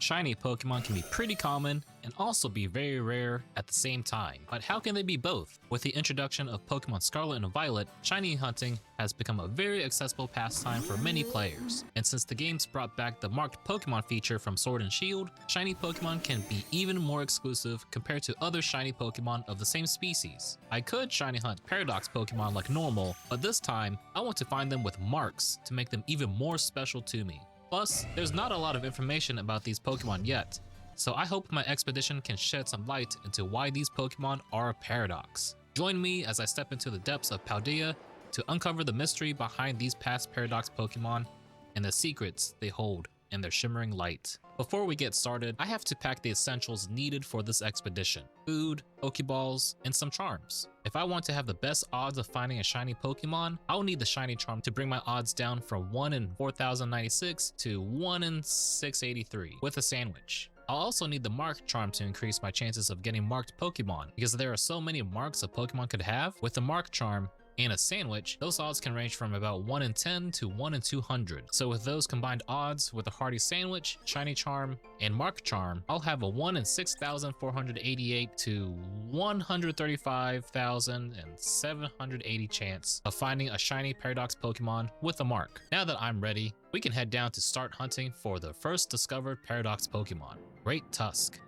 shiny Pokemon can be pretty common and also be very rare at the same time. But how can they be both? With the introduction of Pokemon Scarlet and Violet, shiny hunting has become a very accessible pastime for many players. And since the games brought back the marked Pokemon feature from Sword and Shield, shiny Pokemon can be even more exclusive compared to other shiny Pokemon of the same species. I could shiny hunt Paradox Pokemon like normal, but this time I want to find them with marks to make them even more special to me. Plus, there's not a lot of information about these Pokemon yet, so I hope my expedition can shed some light into why these Pokemon are a paradox. Join me as I step into the depths of Paldea to uncover the mystery behind these past Paradox Pokemon and the secrets they hold in their shimmering light. Before we get started, I have to pack the essentials needed for this expedition: food, Pokeballs, and some charms. If I want to have the best odds of finding a shiny Pokemon, I'll need the shiny charm to bring my odds down from 1 in 4096 to 1 in 683 with a sandwich. I'll also need the mark charm to increase my chances of getting marked Pokemon, because there are so many marks a Pokemon could have. With the mark charm and a sandwich, those odds can range from about 1 in 10 to 1 in 200. So with those combined odds, with a hearty sandwich, shiny charm, and mark charm, I'll have a 1 in 6,488 to 135,780 chance of finding a shiny Paradox Pokemon with a mark. Now that I'm ready, we can head down to start hunting for the first discovered Paradox Pokemon, Great Tusk.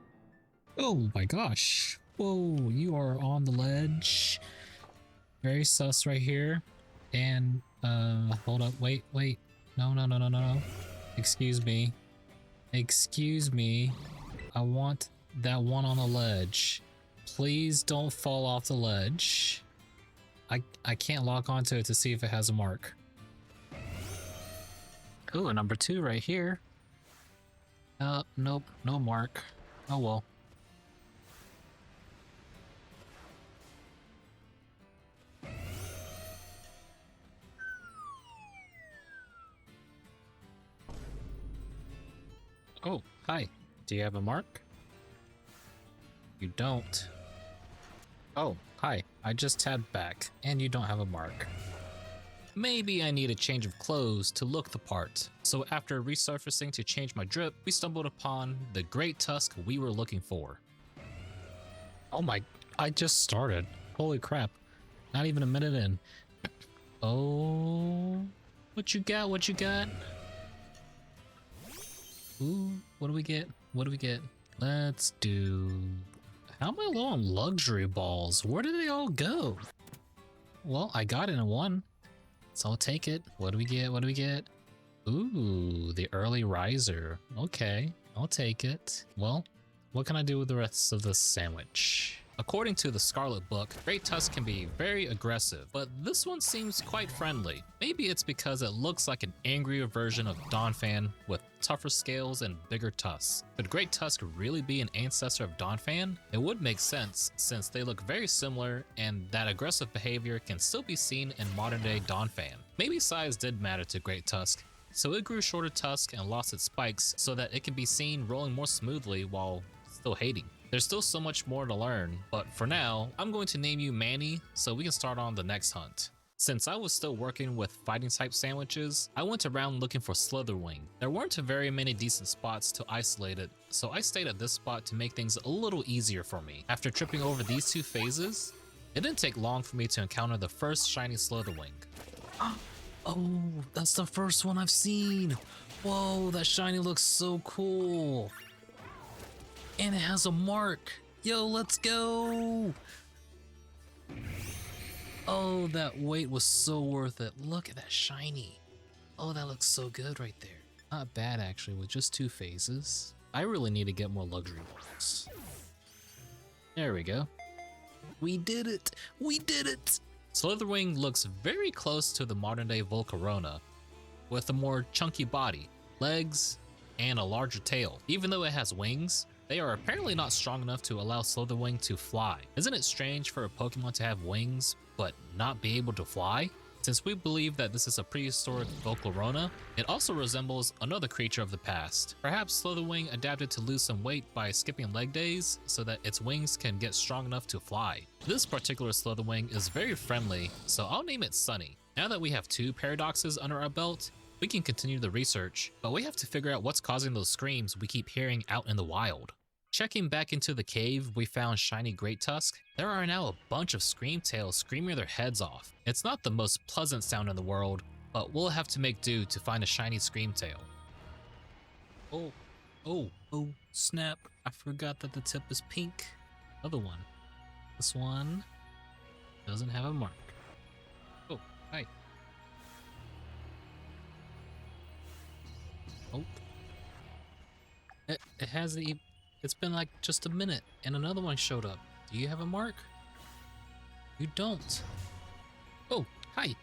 Oh my gosh. Whoa, you are on the ledge. Very sus right here. And hold up, wait. No. Excuse me. I want that one on the ledge. Please don't fall off the ledge. I can't lock onto it to see if it has a mark. Ooh, a number 2 right here. Nope, no mark. Oh well. Oh, hi. Do you have a mark? You don't. Oh, hi. I just tabbed back, and you don't have a mark. Maybe I need a change of clothes to look the part. So after resurfacing to change my drip, we stumbled upon the Great Tusk we were looking for. Oh my, I just started. Holy crap. Not even a minute in. Oh, what you got? Ooh, what do we get? Let's do... How am I low on luxury balls? Where did they all go? Well, I got it in one, so I'll take it. What do we get? Ooh, the early riser. Okay, I'll take it. Well, what can I do with the rest of this sandwich? According to the Scarlet book, Great Tusk can be very aggressive, but this one seems quite friendly. Maybe it's because it looks like an angrier version of Donphan with tougher scales and bigger tusks. Could Great Tusk really be an ancestor of Donphan? It would make sense since they look very similar and that aggressive behavior can still be seen in modern day Donphan. Maybe size did matter to Great Tusk, so it grew shorter tusks and lost its spikes so that it can be seen rolling more smoothly while still hating. There's still so much more to learn, but for now, I'm going to name you Manny so we can start on the next hunt. Since I was still working with fighting type sandwiches, I went around looking for Slitherwing. There weren't very many decent spots to isolate it, so I stayed at this spot to make things a little easier for me. After tripping over these 2 phases, it didn't take long for me to encounter the first shiny Slitherwing. Oh, that's the first one I've seen. Whoa, that shiny looks so cool. And it has a mark. Yo, let's go. Oh, that wait was so worth it. Look at that shiny. Oh, that looks so good right there. Not bad actually, with just 2 phases. I really need to get more luxury balls. There we go. We did it. Slitherwing looks very close to the modern day Volcarona, with a more chunky body, legs, and a larger tail. Even though it has wings, they are apparently not strong enough to allow Slitherwing to fly. Isn't it strange for a Pokemon to have wings, but not be able to fly? Since we believe that this is a prehistoric Volcarona, it also resembles another creature of the past. Perhaps Slitherwing adapted to lose some weight by skipping leg days so that its wings can get strong enough to fly. This particular Slitherwing is very friendly, so I'll name it Sunny. Now that we have 2 paradoxes under our belt, we can continue the research, but we have to figure out what's causing those screams we keep hearing out in the wild. Checking back into the cave, we found shiny Great Tusk. There are now a bunch of Screamtails screaming their heads off. It's not the most pleasant sound in the world, but we'll have to make do to find a shiny Screamtail. Oh, snap. I forgot that the tip is pink. Other one. This one doesn't have a mark. Oh, hi. Oh. It has the... It's been like just a minute and another one showed up. Do you have a mark? You don't. Oh, hi.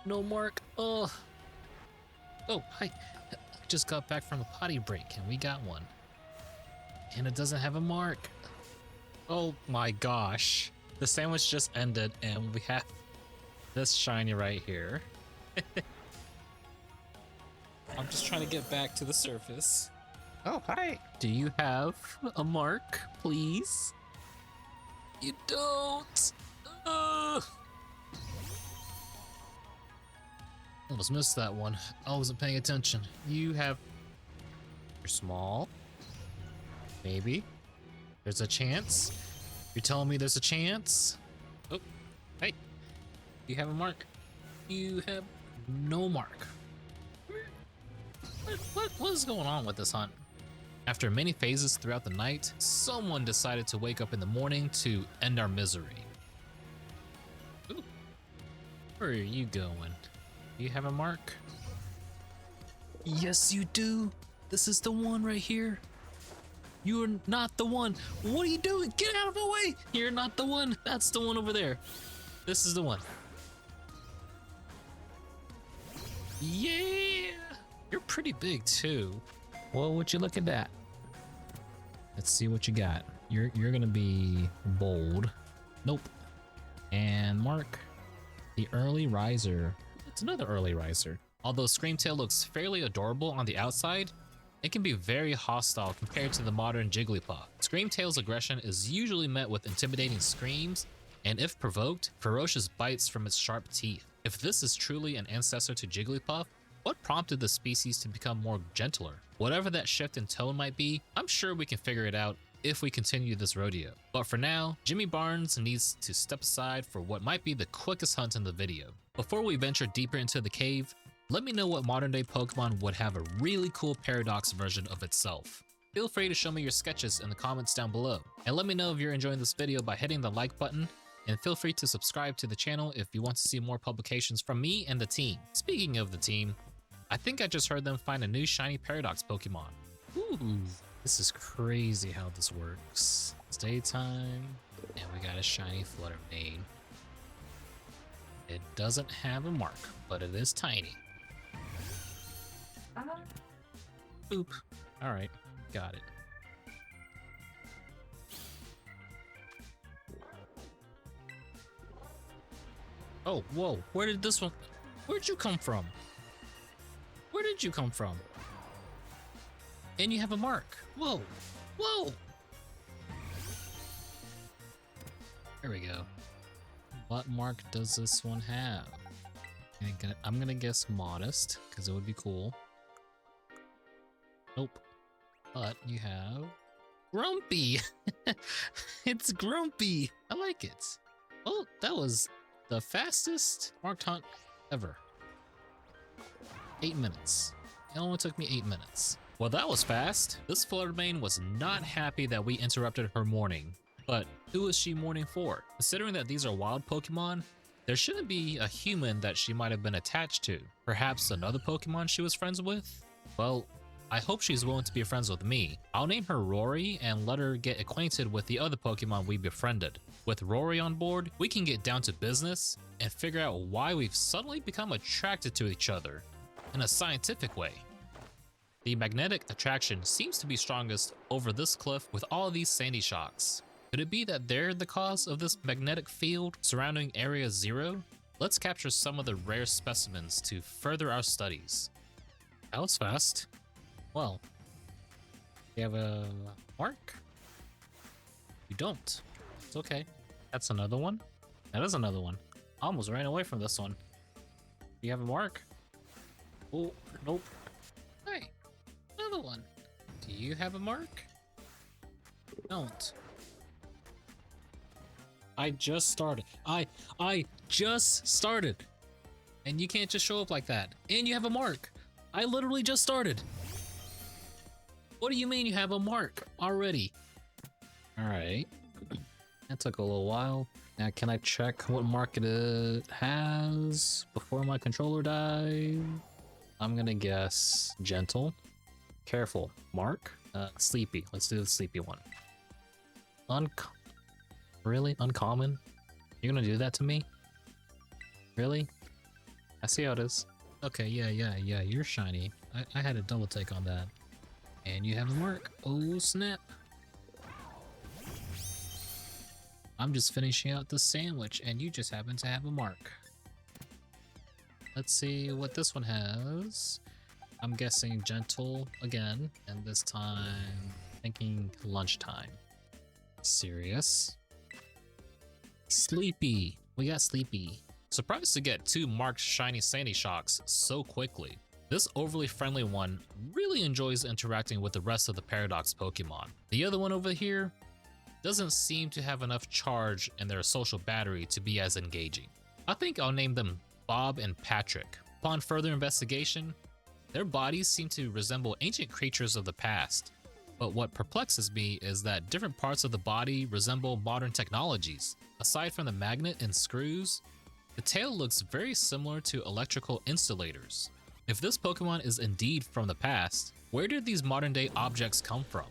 No mark. Oh, hi. I just got back from a potty break and we got one. And it doesn't have a mark. Oh my gosh. The sandwich just ended and we have this shiny right here. I'm just trying to get back to the surface. Oh, hi. Do you have a mark, please? You don't. Almost missed that one. I wasn't paying attention. You're small. Maybe. There's a chance. You're telling me there's a chance? Oh, hey. You have a mark. You have no mark. What is going on with this hunt? After many phases throughout the night, someone decided to wake up in the morning to end our misery. Ooh. Where are you going? Do you have a mark? Yes, you do. This is the one right here. You're not the one. What are you doing? Get out of the way. You're not the one. That's the one over there. This is the one. Yeah. You're pretty big too. Well, would you look at that? Let's see what you got. You're gonna be bold. Nope. And mark. The early riser. It's another early riser. Although Screamtail looks fairly adorable on the outside, it can be very hostile compared to the modern Jigglypuff. Screamtail's aggression is usually met with intimidating screams, and if provoked, ferocious bites from its sharp teeth. If this is truly an ancestor to Jigglypuff, what prompted the species to become more gentler? Whatever that shift in tone might be, I'm sure we can figure it out if we continue this rodeo. But for now, Jimmy Barnes needs to step aside for what might be the quickest hunt in the video. Before we venture deeper into the cave, let me know what modern day Pokemon would have a really cool Paradox version of itself. Feel free to show me your sketches in the comments down below. And let me know if you're enjoying this video by hitting the like button, and feel free to subscribe to the channel if you want to see more publications from me and the team. Speaking of the team, I think I just heard them find a new shiny Paradox Pokemon. Ooh, this is crazy how this works. It's daytime, and we got a shiny Fluttermane. It doesn't have a mark, but it is tiny. Boop. Alright, got it. Oh, whoa, where'd you come from? Where did you come from? And you have a mark. Whoa, whoa. There we go. What mark does this one have? I'm gonna guess modest, because it would be cool. Nope. But you have Grumpy. It's Grumpy. I like it. Oh, that was the fastest marked hunt ever. 8 minutes. It only took me 8 minutes. Well, that was fast. This Fluttermane was not happy that we interrupted her mourning. But who is she mourning for? Considering that these are wild Pokemon, there shouldn't be a human that she might have been attached to. Perhaps another Pokemon she was friends with? Well, I hope she's willing to be friends with me. I'll name her Rory and let her get acquainted with the other Pokemon we befriended. With Rory on board, we can get down to business and figure out why we've suddenly become attracted to each other in a scientific way. The magnetic attraction seems to be strongest over this cliff with all these sandy shocks. Could it be that they're the cause of this magnetic field surrounding Area 0? Let's capture some of the rare specimens to further our studies. That was fast. Well, you have a mark? You don't. It's okay. That's another one. That is another one. I almost ran away from this one. Do you have a mark? Oh, nope. Hey, another one. Do you have a mark? Don't. I just started. I just started. And you can't just show up like that. And you have a mark. I literally just started. What do you mean you have a mark already? All right. That took a little while. Now, can I check what mark it has before my controller dies? I'm gonna guess gentle. Careful. Mark. Sleepy. Let's do the sleepy one. Really? Uncommon? You're gonna do that to me? Really? I see how it is. Okay, yeah, you're shiny. I had a double take on that. And you have a mark. Oh, snap. I'm just finishing out the sandwich, and you just happen to have a mark. Let's see what this one has. I'm guessing gentle again, and this time thinking lunchtime. Serious. Sleepy. We got sleepy. Surprised to get 2 marked shiny Sandy Shocks so quickly. This overly friendly one really enjoys interacting with the rest of the Paradox Pokemon. The other one over here doesn't seem to have enough charge in their social battery to be as engaging. I think I'll name them Bob and Patrick. Upon further investigation, their bodies seem to resemble ancient creatures of the past. But what perplexes me is that different parts of the body resemble modern technologies. Aside from the magnet and screws, the tail looks very similar to electrical insulators. If this Pokemon is indeed from the past, where did these modern day objects come from?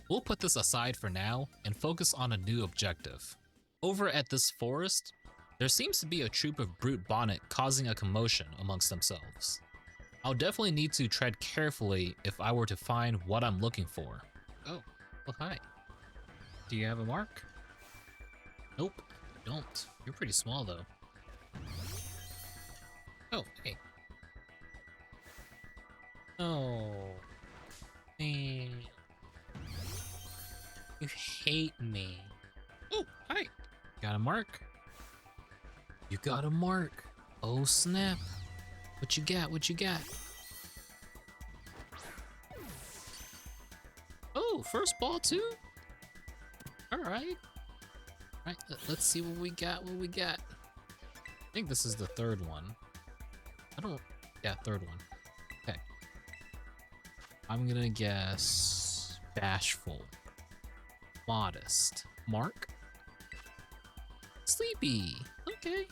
We'll put this aside for now and focus on a new objective. Over at this forest, there seems to be a troop of Brute Bonnet causing a commotion amongst themselves. I'll definitely need to tread carefully if I were to find what I'm looking for. Oh, well, hi. Do you have a mark? Nope, you don't. You're pretty small, though. Oh, hey. Oh, man. You hate me. Oh, hi. Got a mark? You got a mark. Oh, snap. What you got? What you got? Oh, first ball too? Alright. Alright, let's see what we got, I think this is the third one. Yeah, third one. Okay. I'm gonna guess bashful. Modest. Mark? Sleepy. Okay.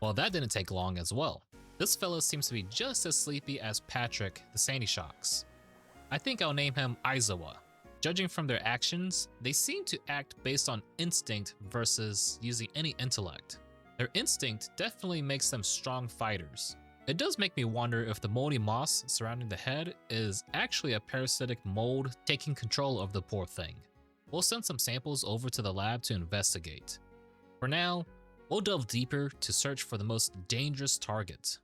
Well, that didn't take long as well. This fellow seems to be just as sleepy as Patrick, the Sandy Shocks. I think I'll name him Aizawa. Judging from their actions, they seem to act based on instinct versus using any intellect. Their instinct definitely makes them strong fighters. It does make me wonder if the moldy moss surrounding the head is actually a parasitic mold taking control of the poor thing. We'll send some samples over to the lab to investigate. For now, we'll delve deeper to search for the most dangerous target.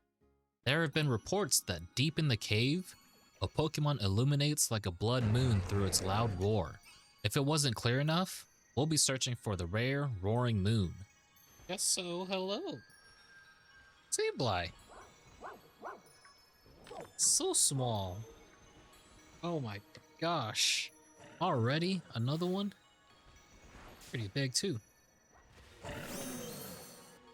There have been reports that deep in the cave, a Pokemon illuminates like a blood moon through its loud roar. If it wasn't clear enough, we'll be searching for the rare roaring moon. Yes, so hello. Sableye. So small. Oh my gosh. Already? Another one? Pretty big too.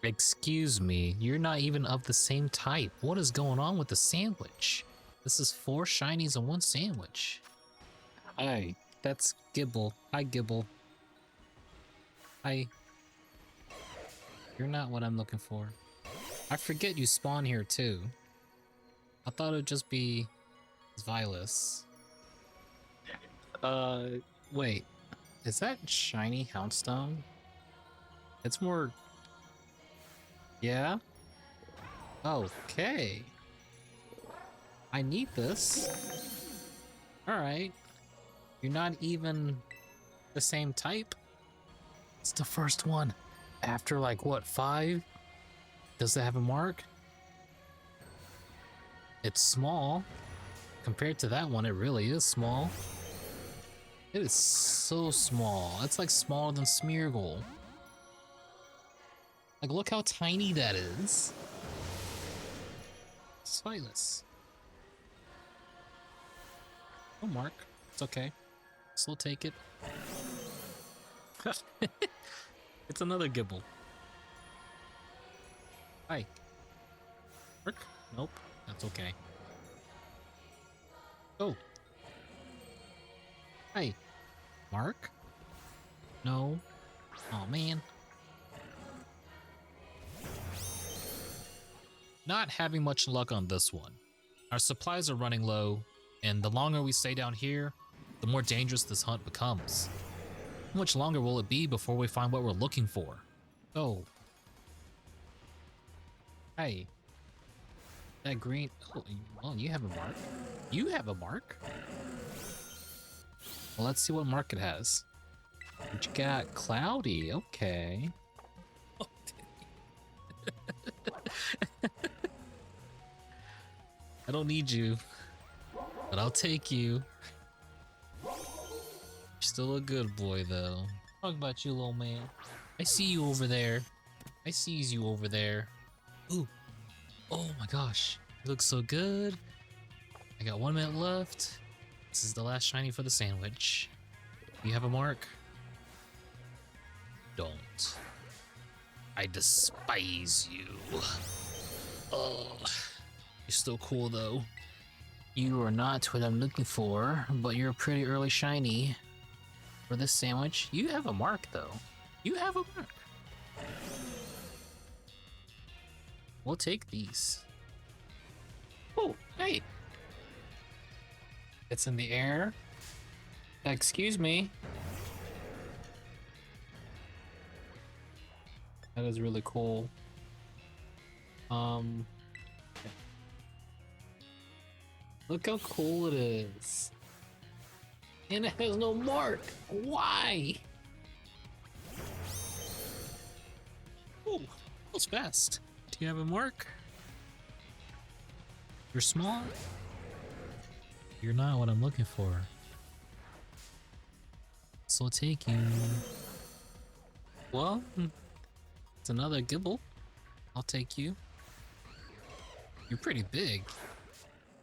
Excuse me, you're not even of the same type. What is going on with the sandwich? This is 4 shinies and 1 sandwich. Hi, that's Gibble. Hi, Gibble. Hi. You're not what I'm looking for. I forget you spawn here too. I thought it'd just be Vilas. Wait. Is that shiny Houndstone? It's more... Yeah? Okay. I need this. Alright. You're not even the same type? It's the first one. After like, what, 5? Does it have a mark? It's small. Compared to that one, it really is small. It is so small. It's like smaller than Smeargle. Like, look how tiny that is. Silas. Oh, Mark. It's okay. Still take it. It's another Gibble. Hi. Mark? Nope. That's okay. Oh. Hi. Mark? No. Oh man. Not having much luck on this one. Our supplies are running low, and the longer we stay down here, the more dangerous this hunt becomes. How much longer will it be before we find what we're looking for? Oh. Hey. That green... Oh, you have a mark. You have a mark? Well, let's see what mark it has. What you got? Cloudy. Okay. I don't need you, but I'll take you. You're still a good boy, though. Talk about you, little man. I see you over there. I sees you over there. Ooh. Oh my gosh. You look so good. I got 1 minute left. This is the last shiny for the sandwich. You have a mark? Don't. I despise you. Oh. You're still cool, though. You are not what I'm looking for, but you're a pretty early shiny. For this sandwich, you have a mark, though. You have a mark. We'll take these. Oh, hey. It's in the air. Excuse me. That is really cool. Look how cool it is. And it has no mark. Why? Oh, that was fast. Do you have a mark? You're small? You're not what I'm looking for. So I'll take you. Well, it's another Gibble. I'll take you. You're pretty big.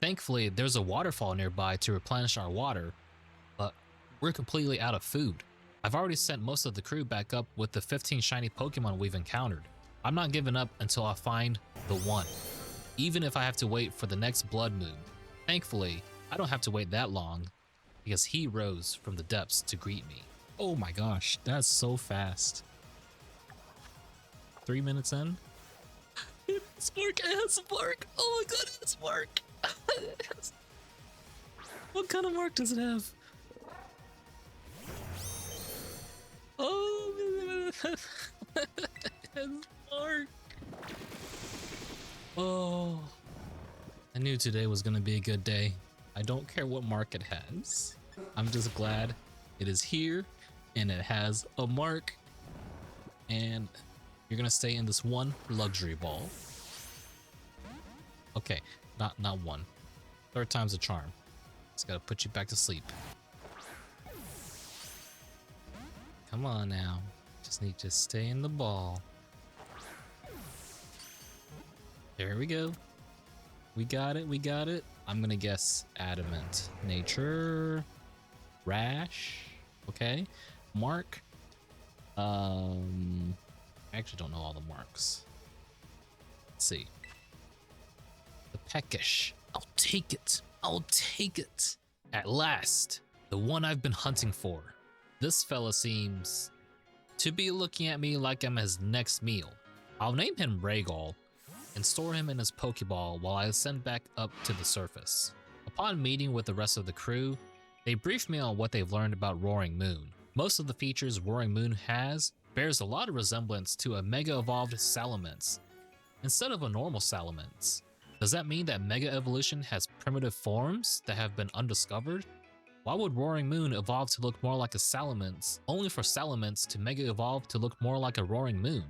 Thankfully, there's a waterfall nearby to replenish our water, but we're completely out of food. I've already sent most of the crew back up with the 15 shiny Pokemon we've encountered. I'm not giving up until I find the one, even if I have to wait for the next blood moon. Thankfully, I don't have to wait that long because he rose from the depths to greet me. Oh my gosh, that's so fast. 3 minutes in? It's Mark, it has a mark. Oh my god, it's Mark. What kind of mark does it have? Oh, it has mark. Oh, I knew today was gonna be a good day. I don't care what mark it has. I'm just glad it is here and it has a mark. And you're gonna stay in this one luxury ball. Okay, not one. Third time's a charm. Just gotta put you back to sleep. Come on now. Just need to stay in the ball. There we go. We got it, we got it. I'm gonna guess adamant. Nature. Rash. Okay. Mark. I actually don't know all the marks. Let's see. The peckish. I'll take it. I'll take it. At last, the one I've been hunting for. This fella seems to be looking at me like I'm his next meal. I'll name him Rhaegal and store him in his Pokeball while I ascend back up to the surface. Upon meeting with the rest of the crew, they briefed me on what they've learned about Roaring Moon. Most of the features Roaring Moon has bears a lot of resemblance to a Mega Evolved Salamence instead of a normal Salamence. Does that mean that Mega Evolution has primitive forms that have been undiscovered? Why would Roaring Moon evolve to look more like a Salamence, only for Salamence to Mega Evolve to look more like a Roaring Moon?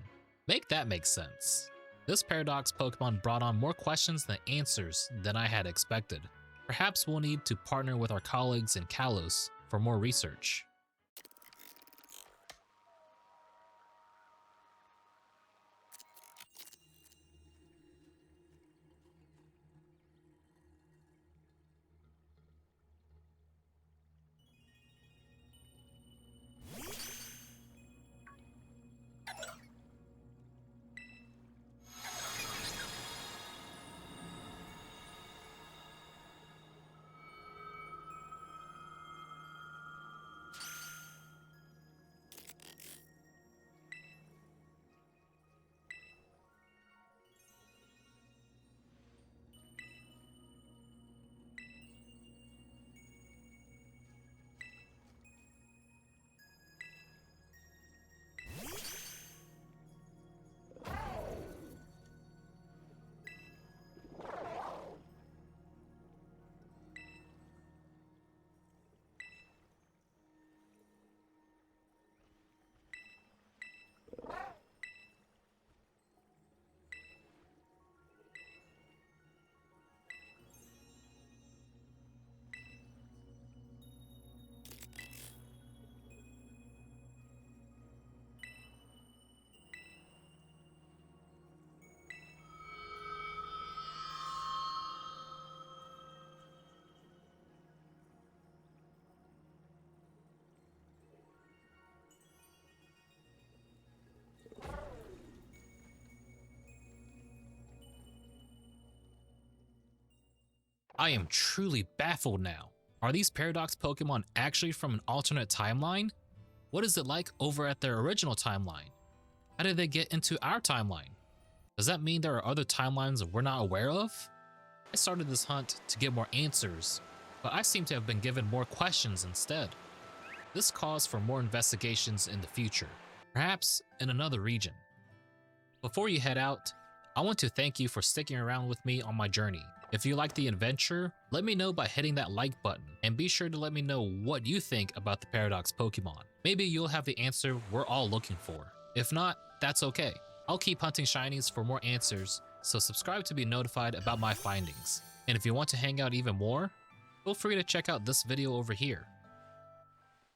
Make that make sense. This Paradox Pokemon brought on more questions than answers than I had expected. Perhaps we'll need to partner with our colleagues in Kalos for more research. I am truly baffled now. Are these Paradox Pokemon actually from an alternate timeline? What is it like over at their original timeline? How did they get into our timeline? Does that mean there are other timelines we're not aware of? I started this hunt to get more answers, but I seem to have been given more questions instead. This calls for more investigations in the future, perhaps in another region. Before you head out, I want to thank you for sticking around with me on my journey. If you like the adventure, let me know by hitting that like button, and be sure to let me know what you think about the Paradox Pokemon. Maybe you'll have the answer we're all looking for. If not, that's okay. I'll keep hunting shinies for more answers, so subscribe to be notified about my findings. And if you want to hang out even more, feel free to check out this video over here.